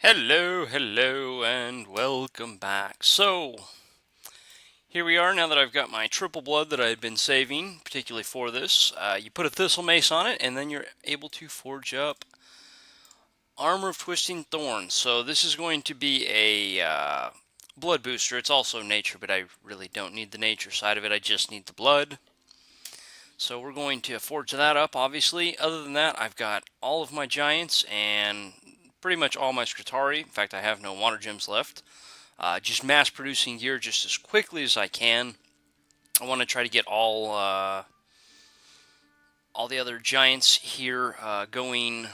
Hello, and welcome back. So, here we are now that I've got my triple blood that I had been saving, particularly for this. You put a thistle mace on it, and then you're able to forge up Armor of Twisting Thorns. So this is going to be a blood booster. It's also nature, but I really don't need the nature side of it. I just need the blood. So we're going to forge that up, obviously. Other than that, I've got all of my giants and pretty much all my Scritari. In fact, I have no water gems left. Just mass producing gear just as quickly as I can. I want to try to get all the other giants here going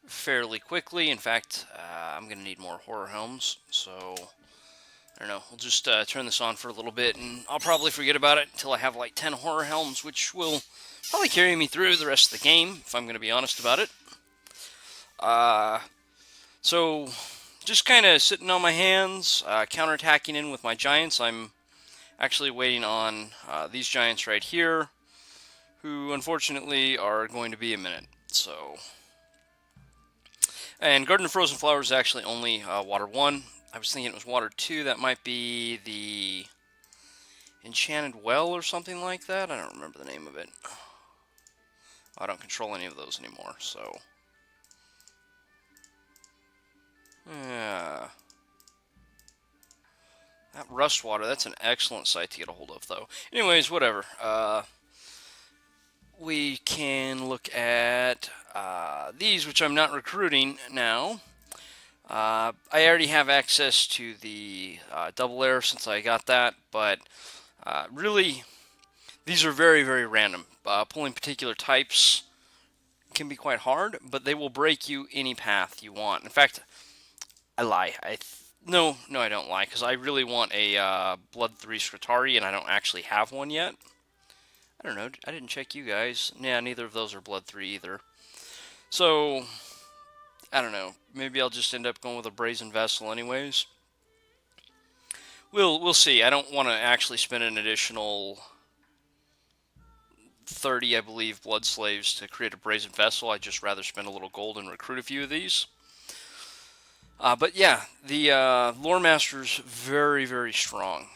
fairly quickly. In fact, I'm going to need more horror helms, so I don't know. We'll just turn this on for a little bit, and I'll probably forget about it until I have like 10 horror helms, which will probably carry me through the rest of the game, if I'm going to be honest about it. So just kind of sitting on my hands, counterattacking in with my giants. I'm actually waiting on these giants right here, who unfortunately are going to be a minute. So, and Garden of Frozen Flowers is actually only Water 1. I was thinking it was Water 2. That might be the Enchanted Well or something like that. I don't remember the name of it. I don't control any of those anymore, so... Yeah. That rust water, that's an excellent site to get a hold of, though. Anyways, whatever. We can look at these, which I'm not recruiting now. I already have access to the double air since I got that, but really, these are very, very random. Pulling particular types can be quite hard, but they will break you any path you want. In fact, I lie. No, I don't lie, because I really want a Blood 3 Scritari, and I don't actually have one yet. I don't know. I didn't check you guys. Yeah, neither of those are Blood 3 either. So, I don't know. Maybe I'll just end up going with a Brazen Vessel anyways. We'll see. I don't want to actually spend an additional 30, I believe, Blood Slaves to create a Brazen Vessel. I'd just rather spend a little gold and recruit a few of these. But yeah, the Lore Masters, very, very strong.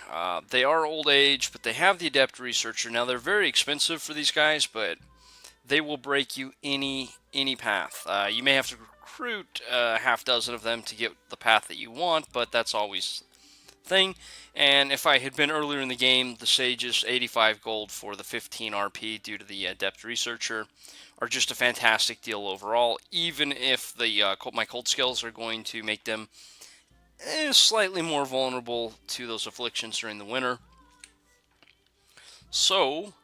They are old age, but they have the Adept Researcher. Now, they're very expensive for these guys, but they will break you any path. You may have to recruit a half dozen of them to get the path that you want, but that's always the thing. And if I had been earlier in the game, the Sages, 85 gold for the 15 RP due to the Adept Researcher, are just a fantastic deal overall, even if the my cold skills are going to make them slightly more vulnerable to those afflictions during the winter. So,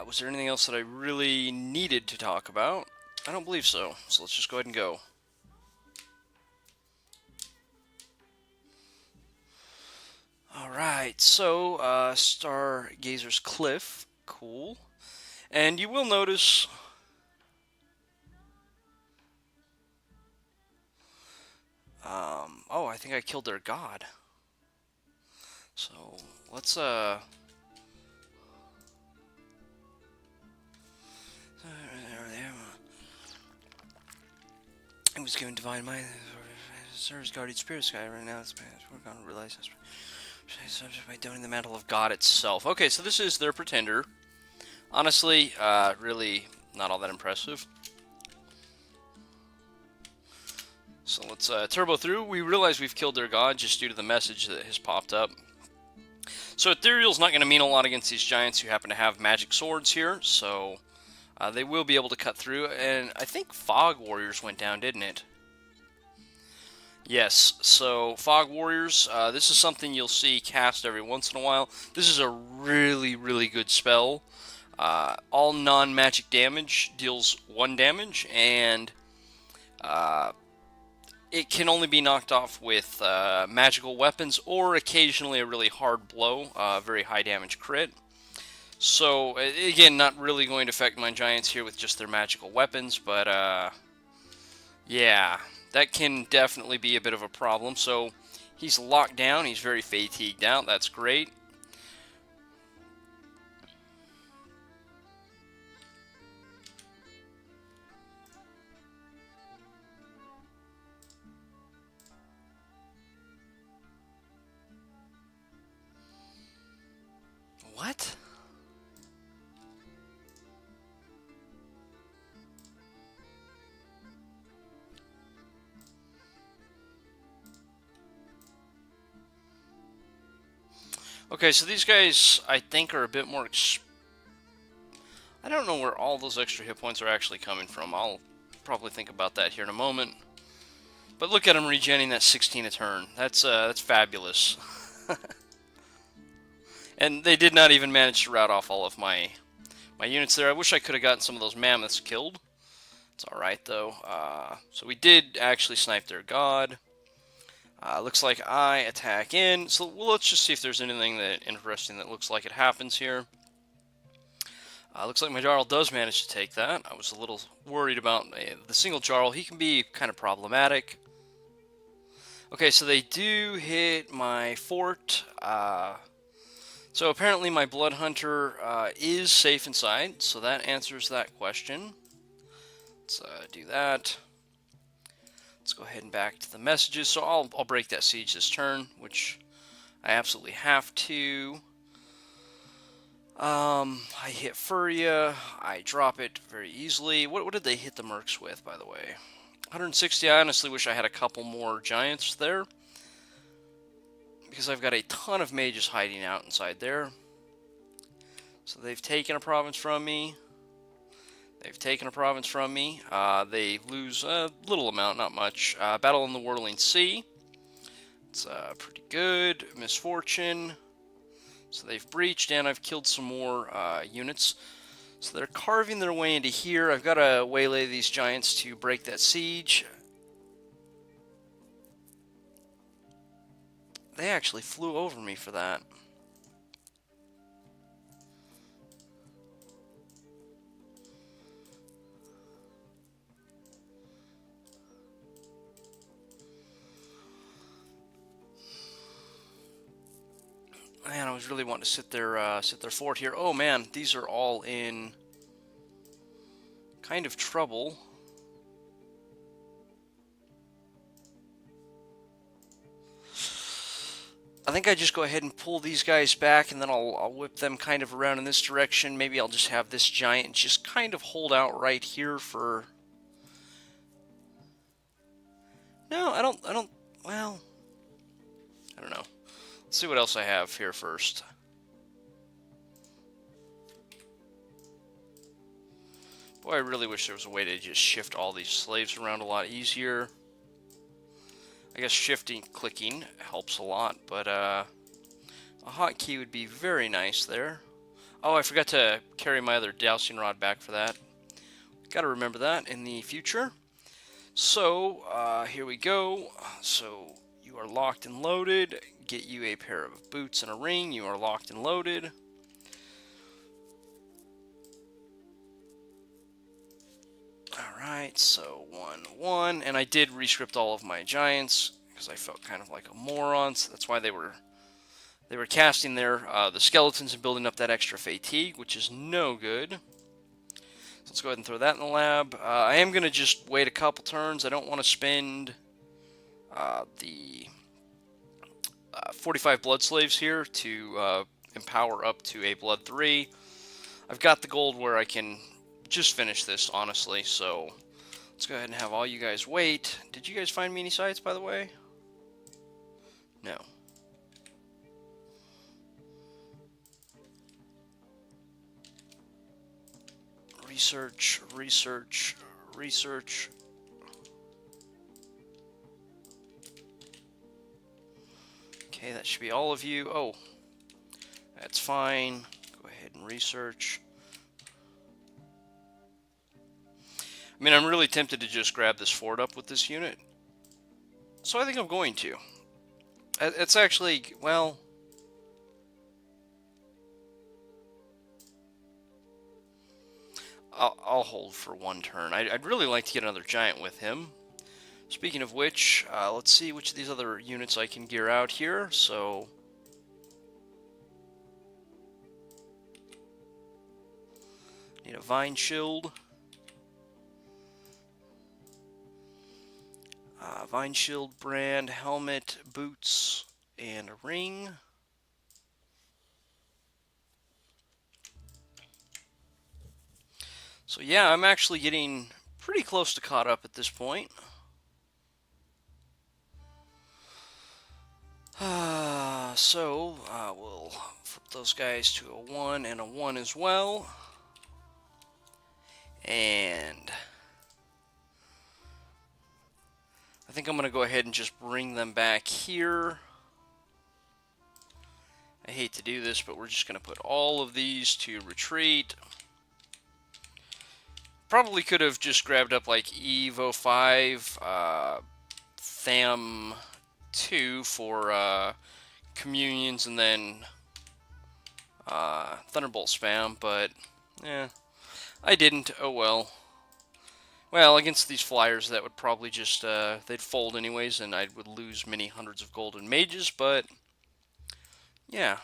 was there anything else that I really needed to talk about? I don't believe so, so let's just go ahead and go. Alright, so, Stargazer's Cliff, cool. And you will notice... oh, I think I killed their god. So, let's, it was given divine mind. Serves guardian spirit sky right now. We're gonna realize this. Subject by donating the mantle of God itself. Okay, so this is their pretender. Honestly, really not all that impressive. So let's turbo through. We realize we've killed their god just due to the message that has popped up. So Ethereal's not going to mean a lot against these giants who happen to have magic swords here, so they will be able to cut through. And I think Fog Warriors went down, didn't it? Yes, so Fog Warriors, this is something you'll see cast every once in a while. This is a really, really good spell. All non-magic damage deals 1 damage, and it can only be knocked off with magical weapons or occasionally a really hard blow, very high damage crit. So, again, not really going to affect my giants here with just their magical weapons, but yeah, that can definitely be a bit of a problem. So, he's locked down, he's very fatigued out, that's great. Okay, so these guys, I think, are a bit more... I don't know where all those extra hit points are actually coming from. I'll probably think about that here in a moment. But look at him regenning that 16 a turn. That's fabulous. And they did not even manage to rout off all of my units there. I wish I could have gotten some of those mammoths killed. It's alright, though. So we did actually snipe their god. Looks like I attack in. So let's just see if there's anything that interesting that looks like it happens here. Looks like my Jarl does manage to take that. I was a little worried about the single Jarl. He can be kind of problematic. Okay, so they do hit my fort. So apparently my Blood Hunter is safe inside, so that answers that question. Let's do that. Let's go ahead and back to the messages. So I'll break that siege this turn, which I absolutely have to. I hit Furia. I drop it very easily. What did they hit the Mercs with, by the way? 160. I honestly wish I had a couple more Giants there, because I've got a ton of mages hiding out inside there. So they've taken a province from me. They've taken a province from me. They lose a little amount, not much. Battle in the Whirling Sea. It's pretty good. Misfortune. So they've breached, and I've killed some more units. So they're carving their way into here. I've got to waylay these giants to break that siege. They actually flew over me for that. Man, I was really wanting to sit their fort here. Oh man, these are all in kind of trouble. I think I just go ahead and pull these guys back, and then I'll whip them kind of around in this direction. Maybe I'll just have this giant just kind of hold out right here for... No, I don't, well, I don't know. Let's see what else I have here first. Boy, I really wish there was a way to just shift all these slaves around a lot easier. I guess shifting, clicking helps a lot, but a hotkey would be very nice there. Oh, I forgot to carry my other dowsing rod back for that. Got to remember that in the future. So, here we go. So, you are locked and loaded. Get you a pair of boots and a ring. You are locked and loaded. Alright, so 1-1. And I did rescript all of my giants, because I felt kind of like a moron. So that's why they were casting the skeletons and building up that extra fatigue, which is no good. So let's go ahead and throw that in the lab. I am going to just wait a couple turns. I don't want to spend the 45 blood slaves here to empower up to a blood 3. I've got the gold where I can just finish this, honestly, so let's go ahead and have all you guys wait. Did you guys find me any sites, by the way? No. Research, research, research. Okay, that should be all of you. Oh, that's fine. Go ahead and research. I mean, I'm really tempted to just grab this fort up with this unit. So I think I'm going to. It's actually, well... I'll hold for one turn. I'd really like to get another giant with him. Speaking of which, let's see which of these other units I can gear out here. So... need a Vine Shield. Vine Shield brand, helmet, boots, and a ring. So yeah, I'm actually getting pretty close to caught up at this point. We'll flip those guys to a 1 and a 1 as well. And I think I'm going to go ahead and just bring them back here. I hate to do this, but we're just going to put all of these to retreat. Probably could have just grabbed up like Evo 5, Tham 2 for communions, and then Thunderbolt spam, but yeah, I didn't. Oh well. Well, against these flyers, that would probably just, they'd fold anyways, and I would lose many hundreds of golden mages, but yeah.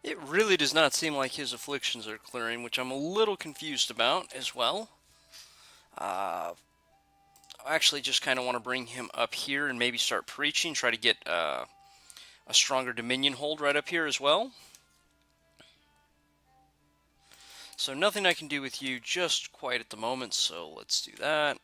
It really does not seem like his afflictions are clearing, which I'm a little confused about as well. I actually just kind of want to bring him up here and maybe start preaching, try to get a stronger Dominion hold right up here as well. So nothing I can do with you just quite at the moment, so let's do that.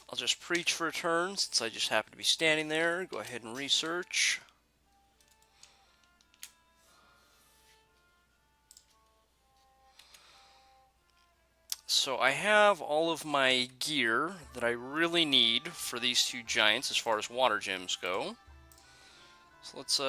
I'll just preach for a turn since I just happen to be standing there. Go ahead and research. So I have all of my gear that I really need for these two giants as far as water gems go. So let's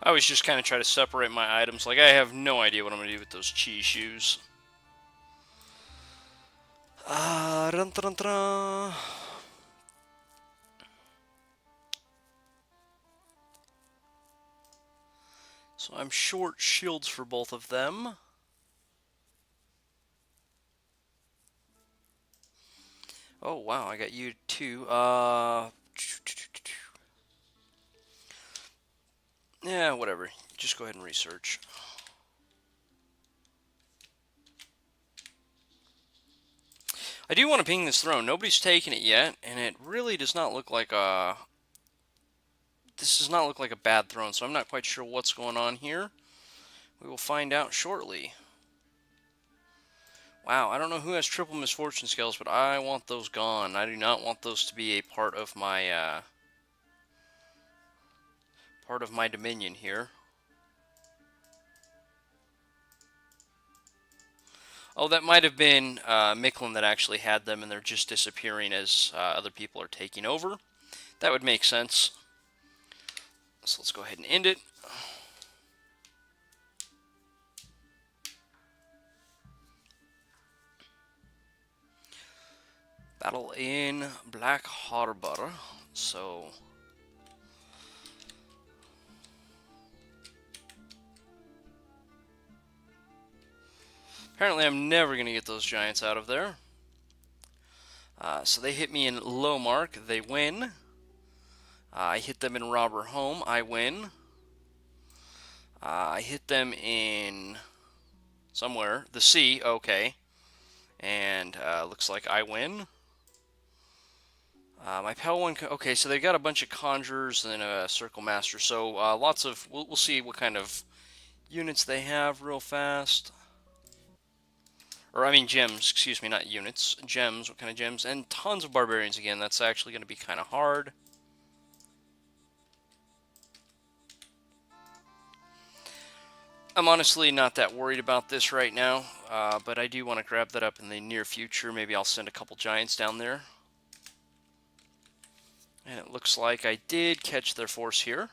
I always just kind of try to separate my items. Like, I have no idea what I'm going to do with those cheese shoes. Dun, dun, dun. So I'm short shields for both of them. Oh, wow, I got you too. Yeah, whatever. Just go ahead and research. I do want to ping this throne. Nobody's taken it yet, and it really does not look like a... This does not look like a bad throne, so I'm not quite sure what's going on here. We will find out shortly. Wow, I don't know who has triple misfortune scales, but I want those gone. I do not want those to be a part of my dominion here. Oh, that might have been Micklin that actually had them, and they're just disappearing as other people are taking over. That would make sense. So let's go ahead and end it. Battle in Black Harbor. So apparently I'm never going to get those giants out of there. So they hit me in low mark. They win. I hit them in robber home. I win. I hit them in somewhere. The sea. Okay. And looks like I win. My Pal 1... Okay, so they got a bunch of conjurers and a circle master. So lots of... We'll see what kind of units they have real fast. Or, I mean, gems, excuse me, not units. Gems, what kind of gems? And tons of barbarians again. That's actually going to be kind of hard. I'm honestly not that worried about this right now, but I do want to grab that up in the near future. Maybe I'll send a couple giants down there. And it looks like I did catch their force here.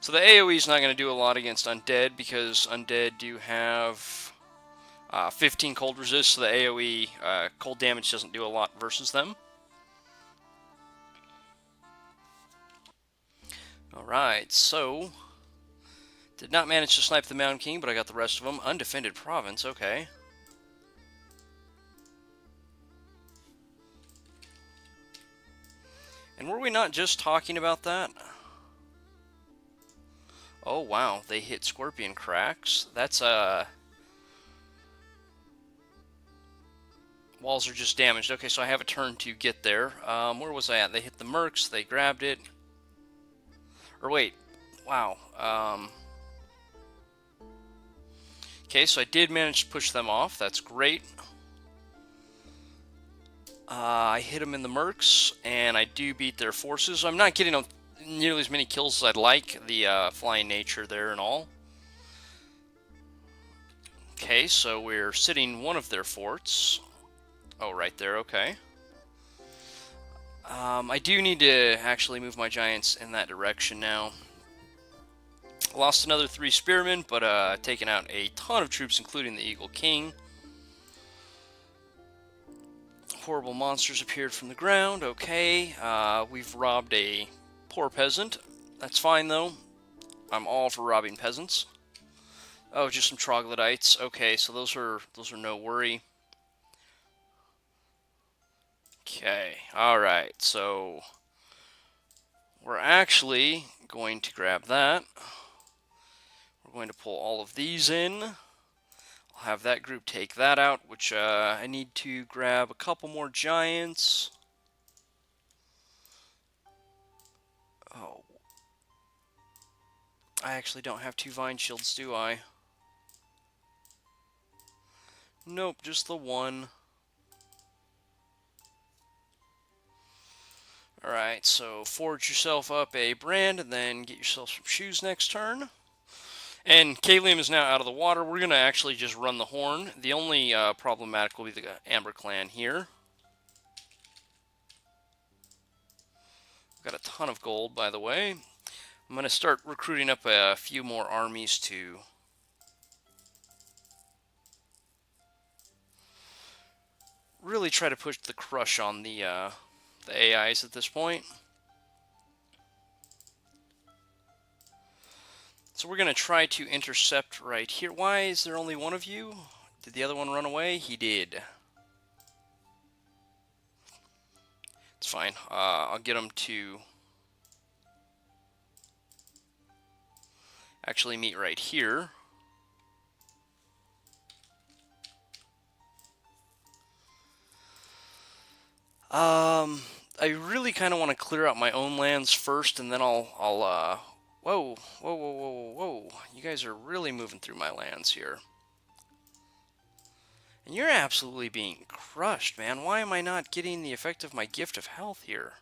So the AoE is not going to do a lot against undead because undead do have 15 cold resist, so the AoE cold damage doesn't do a lot versus them. Alright, so did not manage to snipe the Mountain King, but I got the rest of them. Undefended province, okay. And were we not just talking about that? Oh, wow, they hit Scorpion cracks. That's, walls are just damaged. Okay, so I have a turn to get there. Where was I at? They hit the Mercs, they grabbed it. Or wait, wow. Okay, so I did manage to push them off. That's great. I hit them in the Mercs, and I do beat their forces. I'm not getting nearly as many kills as I'd like. The flying nature there and all. Okay, so we're sitting one of their forts. Oh, right there, okay. I do need to actually move my giants in that direction now. Lost another 3 spearmen, but taken out a ton of troops, including the Eagle King. Horrible monsters appeared from the ground. Okay, we've robbed a poor peasant. That's fine, though. I'm all for robbing peasants. Oh, just some troglodytes. Okay, so those are no worry. Okay, alright, so we're actually going to grab that. We're going to pull all of these in. I'll have that group take that out, which I need to grab a couple more giants. Oh. I actually don't have 2 vine shields, do I? Nope, just the one. Alright, so forge yourself up a brand and then get yourself some shoes next turn. And Kalium is now out of the water. We're going to actually just run the horn. The only problematic will be the Amber Clan here. Got a ton of gold, by the way. I'm going to start recruiting up a few more armies to really try to push the crush on the AIs at this point. So we're going to try to intercept right here. Why is there only one of you? Did the other one run away? He did. It's fine. I'll get him to actually meet right here. I really kind of want to clear out my own lands first, and then I'll whoa, whoa, whoa, whoa, whoa. You guys are really moving through my lands here. And you're absolutely being crushed, man. Why am I not getting the effect of my gift of health here?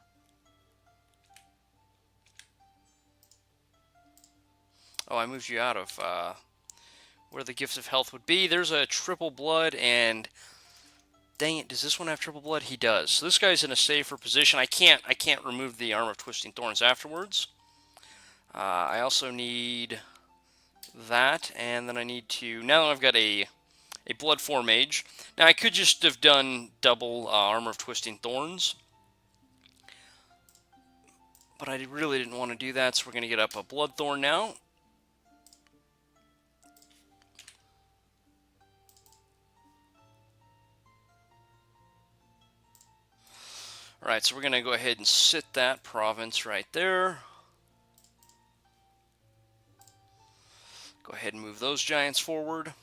Oh, I moved you out of where the gifts of health would be. There's a triple blood, and dang it, does this one have triple blood? He does. So this guy's in a safer position. I can't remove the Armor of Twisting Thorns afterwards. I also need that, and then I need to, now that I've got a Blood 4 Mage. Now I could just have done double Armor of Twisting Thorns, but I really didn't want to do that, so we're going to get up a Bloodthorn now. Alright, so we're going to go ahead and sit that province right there. Go ahead and move those giants forward.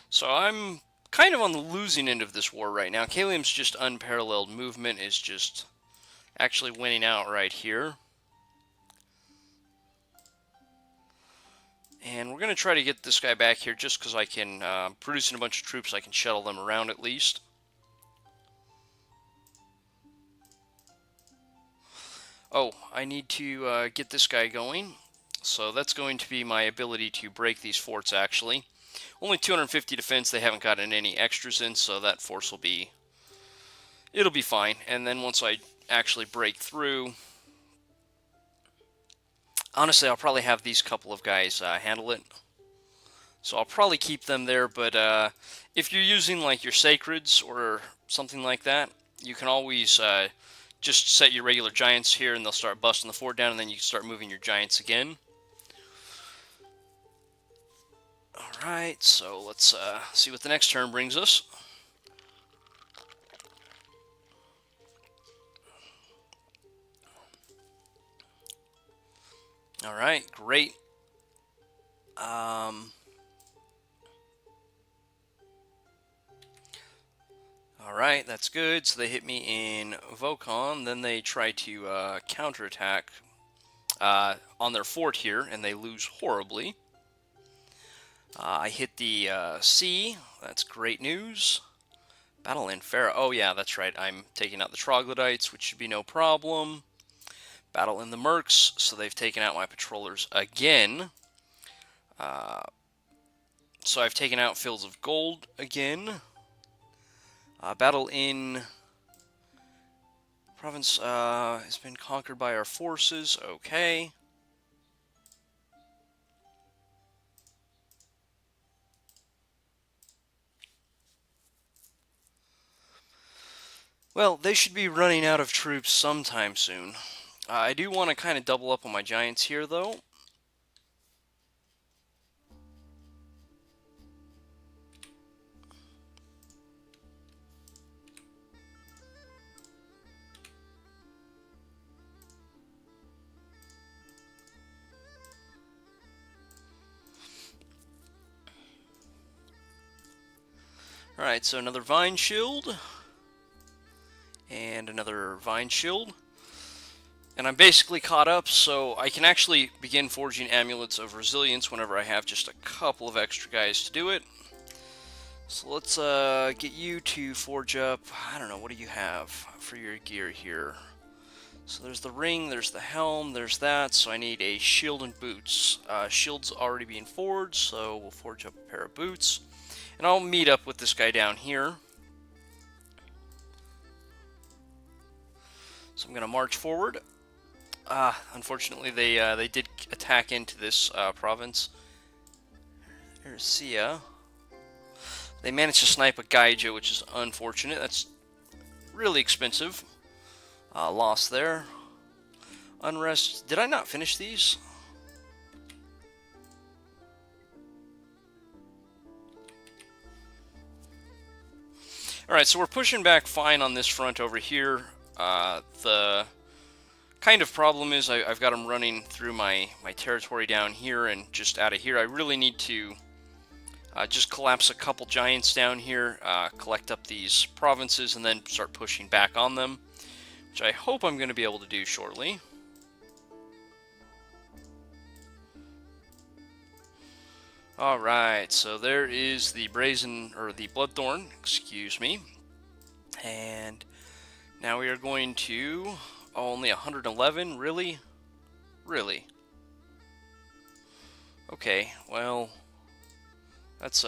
So I'm kind of on the losing end of this war right now. Kalium's just unparalleled movement is just actually winning out right here. And we're going to try to get this guy back here just because I can, producing a bunch of troops, I can shuttle them around at least. Oh, I need to get this guy going. So that's going to be my ability to break these forts, actually. Only 250 defense, they haven't gotten any extras in, so that force will be... it'll be fine. And then once I actually break through... honestly, I'll probably have these couple of guys handle it. So I'll probably keep them there, but if you're using like your sacreds or something like that, you can always just set your regular giants here and they'll start busting the fort down, and then you can start moving your giants again. Alright, so let's see what the next turn brings us. Alright, great. Alright, that's good. So they hit me in Vokon, then they try to counterattack on their fort here, and they lose horribly. I hit the sea. That's great news. Battle in Pharaoh. Oh yeah, that's right. I'm taking out the troglodytes, which should be no problem. Battle in the Mercs. So they've taken out my patrollers again. So I've taken out Fields of Gold again. Battle in province has been conquered by our forces. Okay. Well, they should be running out of troops sometime soon. I do want to kind of double up on my giants here, though. Alright, so another Vine Shield. And another Vine Shield. And I'm basically caught up, so I can actually begin forging amulets of resilience whenever I have just a couple of extra guys to do it. So let's get you to forge up, I don't know, what do you have for your gear here? So there's the ring, there's the helm, there's that, so I need a shield and boots. Shield's already being forged, so we'll forge up a pair of boots. And I'll meet up with this guy down here. So I'm going to march forward. Unfortunately, they did attack into this province. There's Sia. They managed to snipe a Gaija, which is unfortunate. That's really expensive. Loss there. Unrest. Did I not finish these? Alright, so we're pushing back fine on this front over here. The kind of problem is I've got them running through my territory down here and just out of here. I really need to just collapse a couple giants down here, collect up these provinces, and then start pushing back on them, which I hope I'm going to be able to do shortly. Alright, so there is the the Bloodthorn, excuse me. And now we are going to... oh, only 111? Really? Really? Okay, well... That's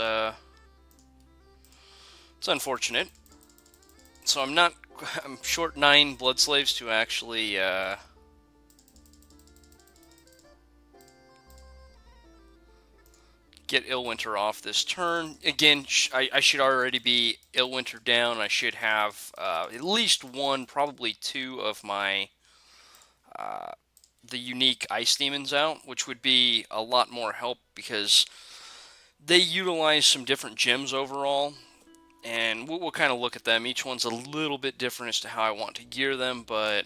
it's unfortunate. So I'm short 9 blood slaves to actually, get Illwinter off this turn. Again, I should already be Illwinter down. I should have at least one, probably two of my the unique ice demons out, which would be a lot more help because they utilize some different gems overall, and we'll kind of look at them. Each one's a little bit different as to how I want to gear them, but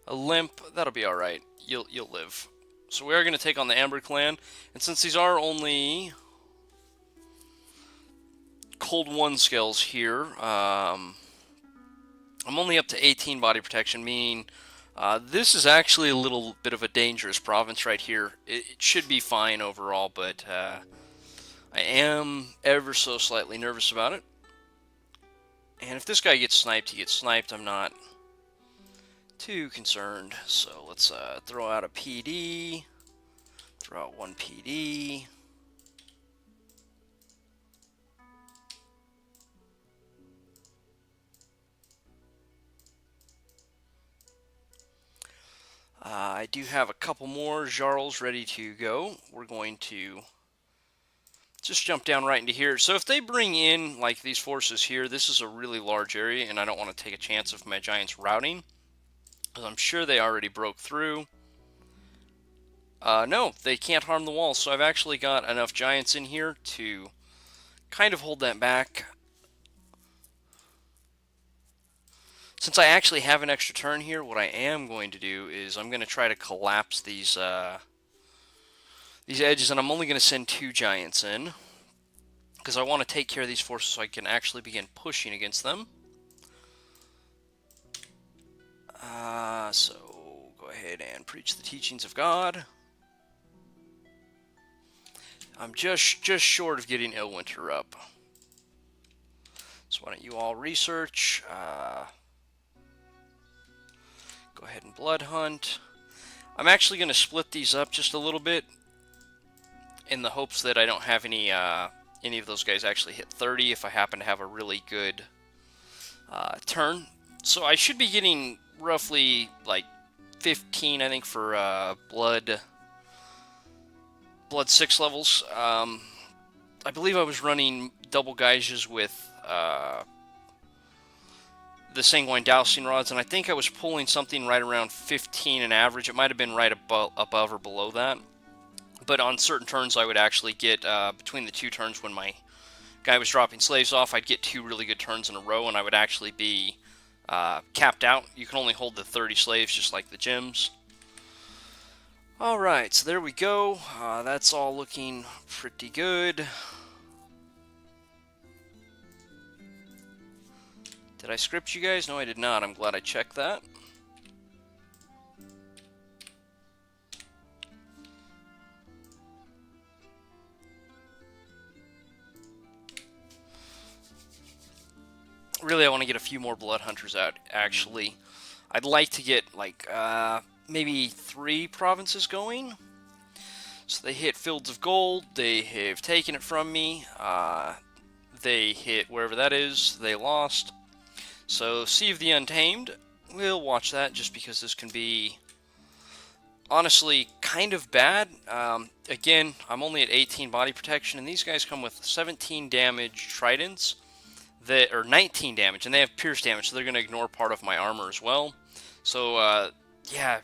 a limp, that'll be alright. You'll live. So we are going to take on the Amber Clan, and since these are only hold 1 skills here. I'm only up to 18 body protection, meaning this is actually a little bit of a dangerous province right here. It should be fine overall, but I am ever so slightly nervous about it. And if this guy gets sniped, he gets sniped. I'm not too concerned. So let's throw out a PD. Throw out 1 PD. I do have a couple more Jarls ready to go. We're going to just jump down right into here. So if they bring in like these forces here, this is a really large area, and I don't want to take a chance of my giants routing, because I'm sure they already broke through. No, they can't harm the walls, so I've actually got enough giants in here to kind of hold that back. Since I actually have an extra turn here, what I am going to do is I'm going to try to collapse these edges, and I'm only going to send 2 giants in, because I want to take care of these forces so I can actually begin pushing against them. So go ahead and preach the teachings of God. I'm just short of getting Illwinter up. So why don't you all research? Go ahead and blood hunt. I'm actually going to split these up just a little bit in the hopes that I don't have any of those guys actually hit 30 if I happen to have a really good turn. So I should be getting roughly like 15, I think, for blood 6 levels. I believe I was running double gouges with the Sanguine Dowsing Rods, and I think I was pulling something right around 15 in average. It might have been right above or below that. But on certain turns, I would actually get, between the 2 turns when my guy was dropping slaves off, I'd get 2 really good turns in a row, and I would actually be capped out. You can only hold the 30 slaves, just like the gems. Alright, so there we go. That's all looking pretty good. Did I script you guys? No, I did not. I'm glad I checked that. Really, I want to get a few more Blood Hunters out, actually. I'd like to get, like, maybe 3 provinces going. So they hit Fields of Gold. They have taken it from me. They hit wherever that is. They lost. So, Sea of the Untamed. We'll watch that just because this can be, honestly, kind of bad. Again, I'm only at 18 body protection, and these guys come with 17 damage tridents. Or 19 damage, and they have pierce damage, so they're going to ignore part of my armor as well. So, yeah,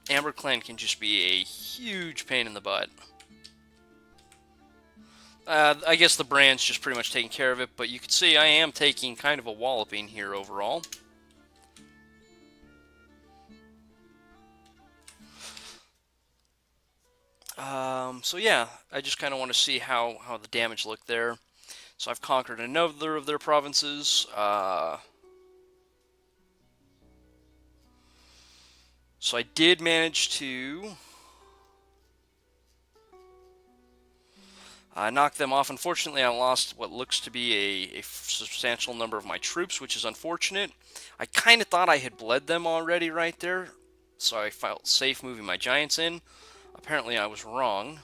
Amber Clan can just be a huge pain in the butt. I guess the brand's just pretty much taking care of it, but you can see I am taking kind of a walloping here overall. So yeah, I just kind of want to see how the damage looked there. So I've conquered another of their provinces. So I did manage to knock them off. Unfortunately, I lost what looks to be a substantial number of my troops, which is unfortunate. I kind of thought I had bled them already right there, so I felt safe moving my giants in. Apparently, I was wrong.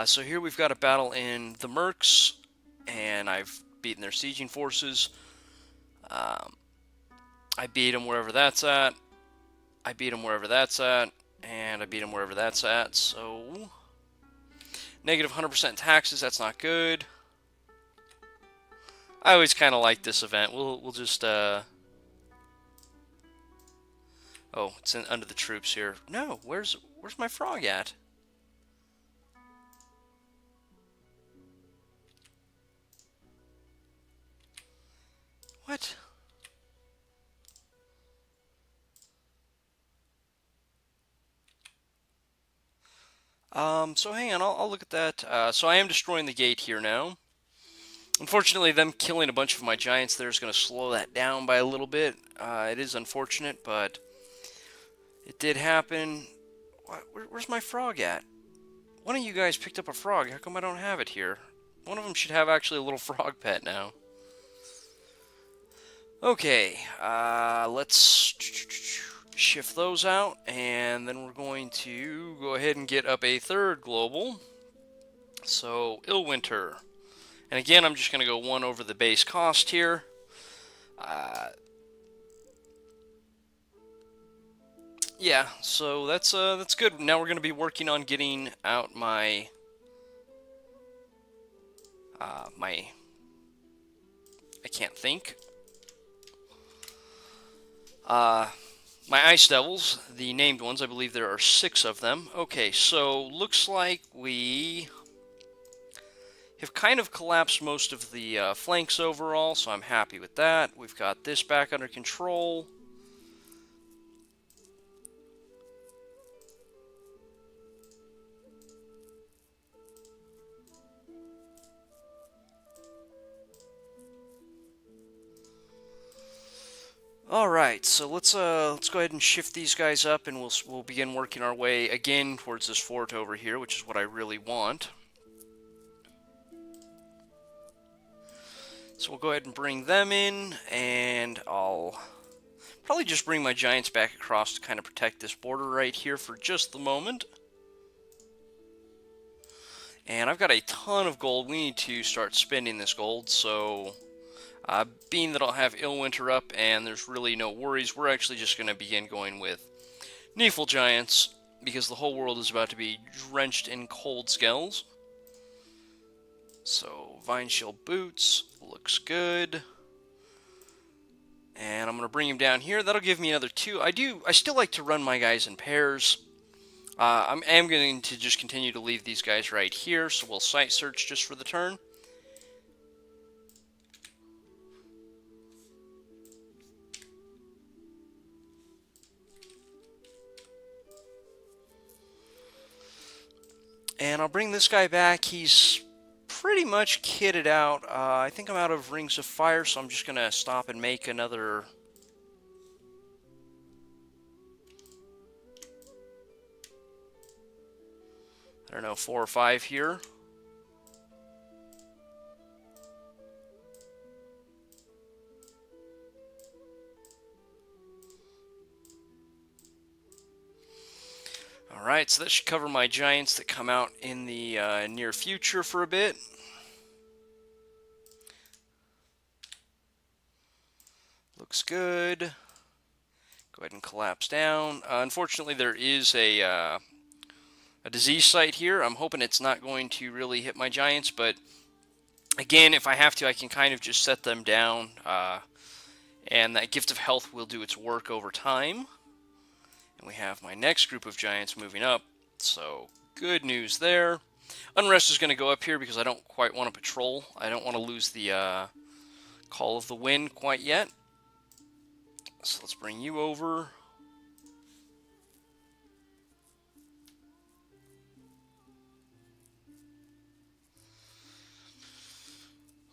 So here we've got a battle in the Mercs, and I've beaten their sieging forces. I beat them wherever that's at. I beat them wherever that's at. And I beat them wherever that's at. So, negative 100% taxes, that's not good. I always kind of like this event. We'll just, oh, it's under the troops here. No, where's my frog at? What? So hang on, I'll look at that. So I am destroying the gate here now. Unfortunately, them killing a bunch of my giants there is going to slow that down by a little bit. It is unfortunate, but it did happen. Where's my frog at? One of you guys picked up a frog. How come I don't have it here? One of them should have actually a little frog pet now. Okay, let's shift those out, and then we're going to go ahead and get up a third global. So, Illwinter. And again, I'm just going to go 1 over the base cost here. Yeah, so that's good. Now we're going to be working on getting out my my I can't think. My Ice Devils, the named ones, I believe there are 6 of them. Okay, so looks like we have kind of collapsed most of the flanks overall, so I'm happy with that. We've got this back under control. All right, so let's go ahead and shift these guys up, and we'll begin working our way again towards this fort over here, which is what I really want. So we'll go ahead and bring them in, and I'll probably just bring my giants back across to kind of protect this border right here for just the moment. And I've got a ton of gold. We need to start spending this gold, so being that I'll have Illwinter up and there's really no worries, we're actually just going to begin going with Neefel Giants, because the whole world is about to be drenched in cold skells. So, Vine Shield Boots, looks good. And I'm going to bring him down here. That'll give me another 2. I still like to run my guys in pairs. I am going to just continue to leave these guys right here, so we'll site search just for the turn. And I'll bring this guy back. He's pretty much kitted out. I think I'm out of Rings of Fire, so I'm just going to stop and make another... I don't know, 4 or 5 here. Alright, so that should cover my giants that come out in the near future for a bit. Looks good. Go ahead and collapse down. Unfortunately, there is a disease site here. I'm hoping it's not going to really hit my giants, but again, if I have to, I can kind of just set them down, and that Gift of Health will do its work over time. And we have my next group of giants moving up, so good news there. Unrest is going to go up here because I don't quite want to patrol. I don't want to lose the Call of the Wind quite yet. So let's bring you over.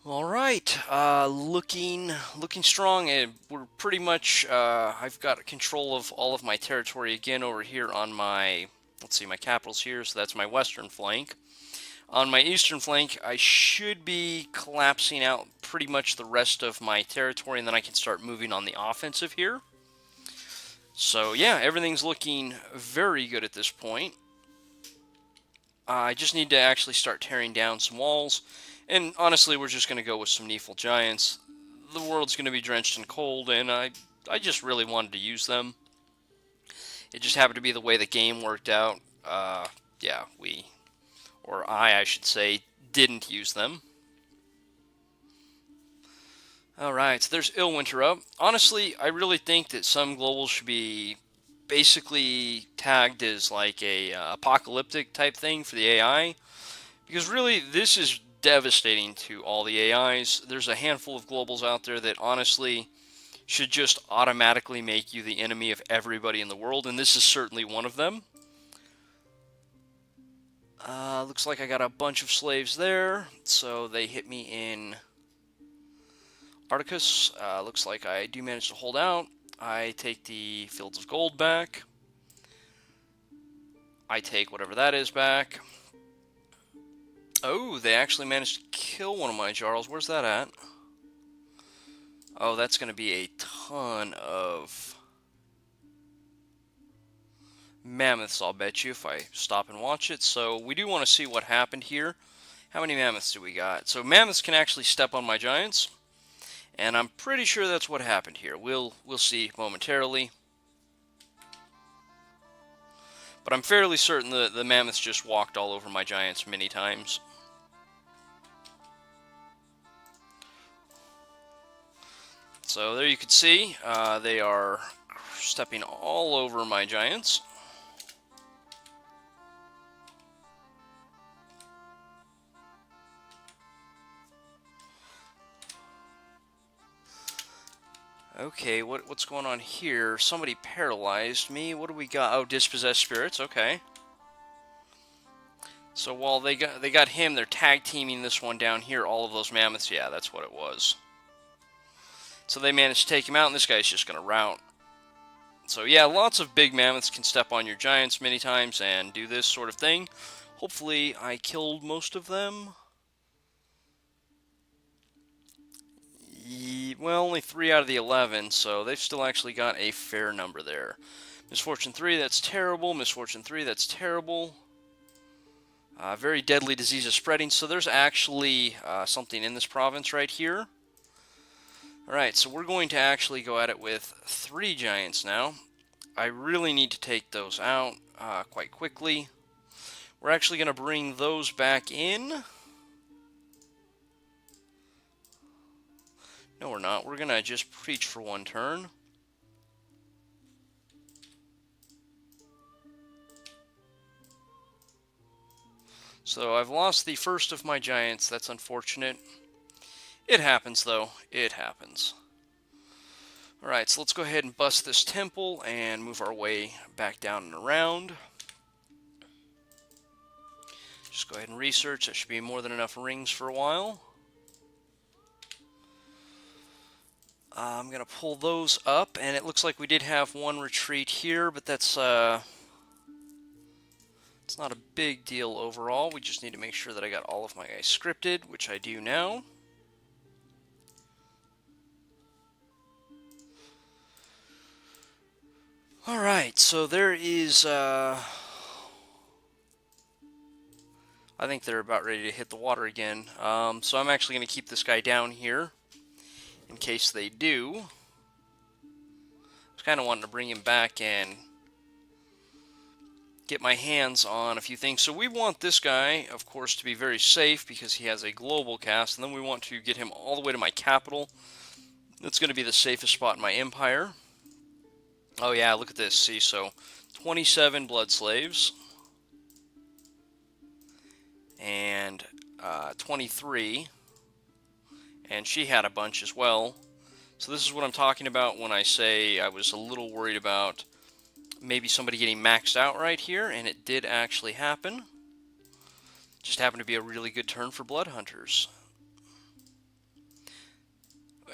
All right, looking strong. We're pretty much. I've got control of all of my territory again over here on my. Let's see, my capital's here, so that's my western flank. On my eastern flank, I should be collapsing out pretty much the rest of my territory, and then I can start moving on the offensive here. So yeah, everything's looking very good at this point. I just need to actually start tearing down some walls. And honestly, we're just going to go with some Neefel Giants. The world's going to be drenched in cold, and I just really wanted to use them. It just happened to be the way the game worked out. Yeah, I should say, didn't use them. Alright, so there's Illwinter up. Honestly, I really think that some globals should be basically tagged as like a apocalyptic type thing for the AI. Because really, this is devastating to all the AIs. There's a handful of globals out there that honestly should just automatically make you the enemy of everybody in the world, and this is certainly one of them. Looks like I got a bunch of slaves there, so they hit me in Spartacus. Looks like I do manage to hold out. I take the Fields of Gold back. I take whatever that is back. Oh, they actually managed to kill one of my Jarls. Where's that at? Oh, that's going to be a ton of mammoths, I'll bet you, if I stop and watch it. So we do want to see what happened here. How many mammoths do we got? So mammoths can actually step on my giants, and I'm pretty sure that's what happened here. We'll see momentarily. But I'm fairly certain the mammoths just walked all over my giants many times. So there you can see, they are stepping all over my giants. Okay, what's going on here? Somebody paralyzed me. What do we got? Oh, dispossessed spirits. Okay. So while they got him, they're tag teaming this one down here. All of those mammoths. Yeah, that's what it was. So they managed to take him out, and this guy's just gonna rout. So yeah, lots of big mammoths can step on your giants many times and do this sort of thing. Hopefully, I killed most of them. Well, only 3 out of the 11, so they've still actually got a fair number there. Misfortune 3, that's terrible. Misfortune 3, that's terrible. Very deadly disease is spreading, so there's actually something in this province right here. Alright, so we're going to actually go at it with 3 giants now. I really need to take those out quite quickly. We're actually going to bring those back in. No, we're not. We're going to just preach for 1 turn. So I've lost the first of my giants. That's unfortunate. It happens, though. It happens. Alright, so let's go ahead and bust this temple and move our way back down and around. Just go ahead and research. That should be more than enough rings for a while. I'm going to pull those up, and it looks like we did have 1 retreat here, but that's it's not a big deal overall. We just need to make sure that I got all of my guys scripted, which I do now. Alright, so there is, I think they're about ready to hit the water again. So I'm actually going to keep this guy down here in case they do. I was kind of wanting to bring him back and get my hands on a few things. So we want this guy, of course, to be very safe because he has a global cast, and then we want to get him all the way to my capital. That's going to be the safest spot in my empire. Oh yeah, look at this. See, so 27 blood slaves and 23, and she had a bunch as well. So this is what I'm talking about when I say I was a little worried about maybe somebody getting maxed out right here, and it did actually happen. Just happened to be a really good turn for blood hunters.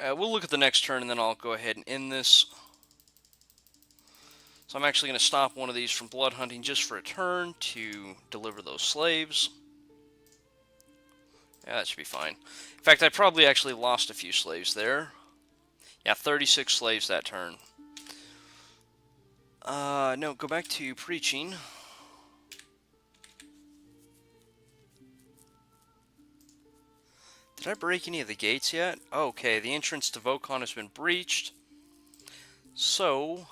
We'll look at the next turn, and then I'll go ahead and end this. So I'm actually going to stop one of these from blood hunting just for a turn to deliver those slaves. Yeah, that should be fine. In fact, I probably actually lost a few slaves there. Yeah, 36 slaves that turn. No, go back to preaching. Did I break any of the gates yet? Okay, the entrance to Vokon has been breached. So,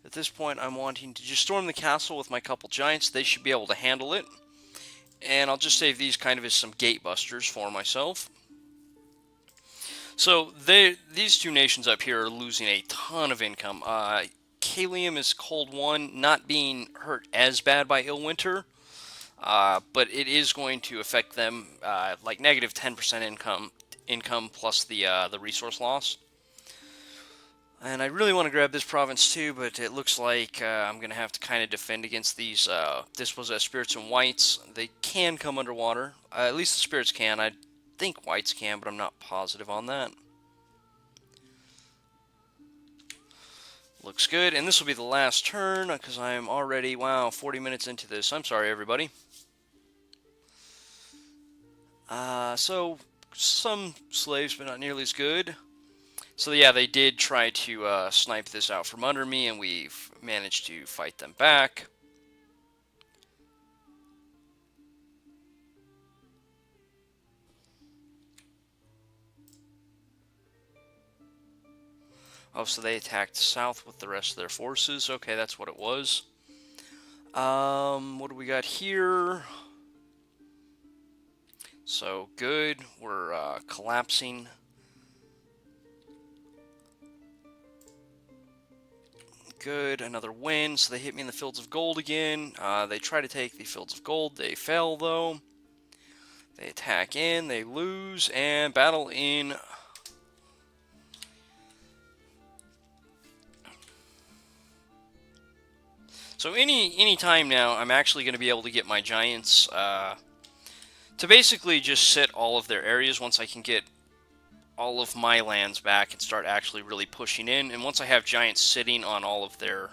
at this point, I'm wanting to just storm the castle with my couple giants. They should be able to handle it. And I'll just save these kind of as some gate busters for myself. So, these 2 nations up here are losing a ton of income. Kalium is Cold 1, not being hurt as bad by Illwinter. But it is going to affect them like negative 10% income plus the resource loss. And I really want to grab this province too, but it looks like I'm going to have to kind of defend against these dispossessed spirits and whites. They can come underwater. At least the spirits can. I think whites can, but I'm not positive on that. Looks good, and this will be the last turn, because I'm already, wow, 40 minutes into this. I'm sorry, everybody. So, some slaves, but not nearly as good. So yeah, they did try to snipe this out from under me, and we've managed to fight them back. Oh, so they attacked south with the rest of their forces. Okay, that's what it was. What do we got here? So, good. We're collapsing. Good. Another win. So they hit me in the Fields of Gold again. They try to take the Fields of Gold. They fail, though. They attack in. They lose. And battle in. So any time now, I'm actually going to be able to get my Giants to basically just sit all of their areas once I can get all of my lands back and start actually really pushing in. And once I have Giants sitting on all of their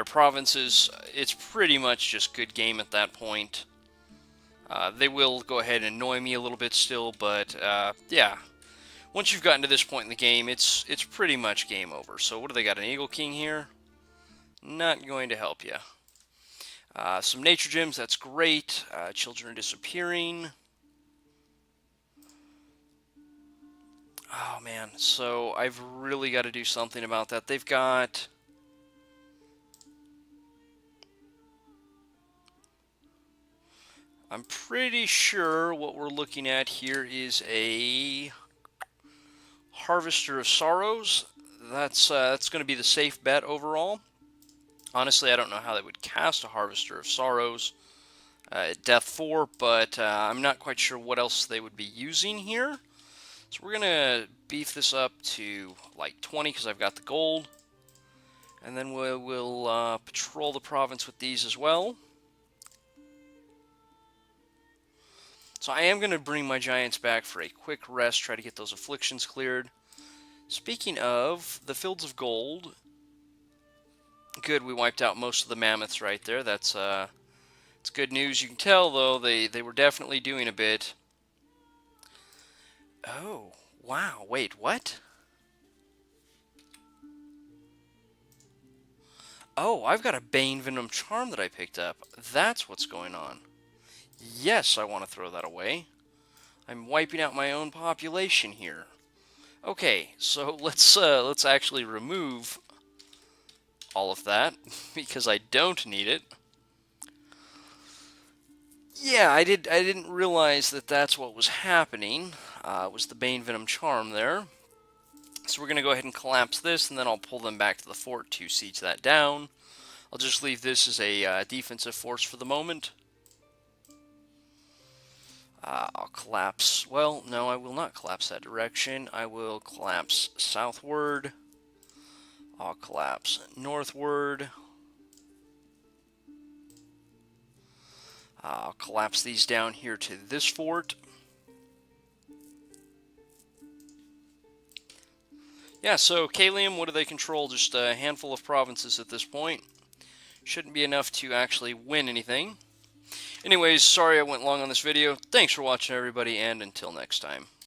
provinces, it's pretty much just good game at that point. They will go ahead and annoy me a little bit still, but yeah. Once you've gotten to this point in the game, it's pretty much game over. So what do they got, an Eagle King here? Not going to help you. Some nature gems, that's great. Children are disappearing. Oh, man. So I've really got to do something about that. They've got... I'm pretty sure what we're looking at here is a Harvester of Sorrows. That's going to be the safe bet overall. Honestly, I don't know how they would cast a Harvester of Sorrows at Death 4, but I'm not quite sure what else they would be using here. So we're going to beef this up to like 20 because I've got the gold. And then we'll patrol the province with these as well. So I am going to bring my Giants back for a quick rest, try to get those afflictions cleared. Speaking of, the Fields of Gold... Good, we wiped out most of the mammoths right there. That's it's good news. You can tell, though, they were definitely doing a bit. Oh, wow. Wait, what? Oh, I've got a Bane Venom Charm that I picked up. That's what's going on. Yes, I want to throw that away. I'm wiping out my own population here. Okay, so let's actually remove all of that, because I don't need it. Yeah, I didn't realize that that's what was happening. Was the Bane Venom Charm there. So we're going to go ahead and collapse this, and then I'll pull them back to the fort to siege that down. I'll just leave this as a defensive force for the moment. I'll collapse... Well, no, I will not collapse that direction. I will collapse southward. I'll collapse northward. I'll collapse these down here to this fort. Yeah, so Kalium, what do they control? Just a handful of provinces at this point. Shouldn't be enough to actually win anything. Anyways, sorry I went long on this video. Thanks for watching, everybody, and until next time.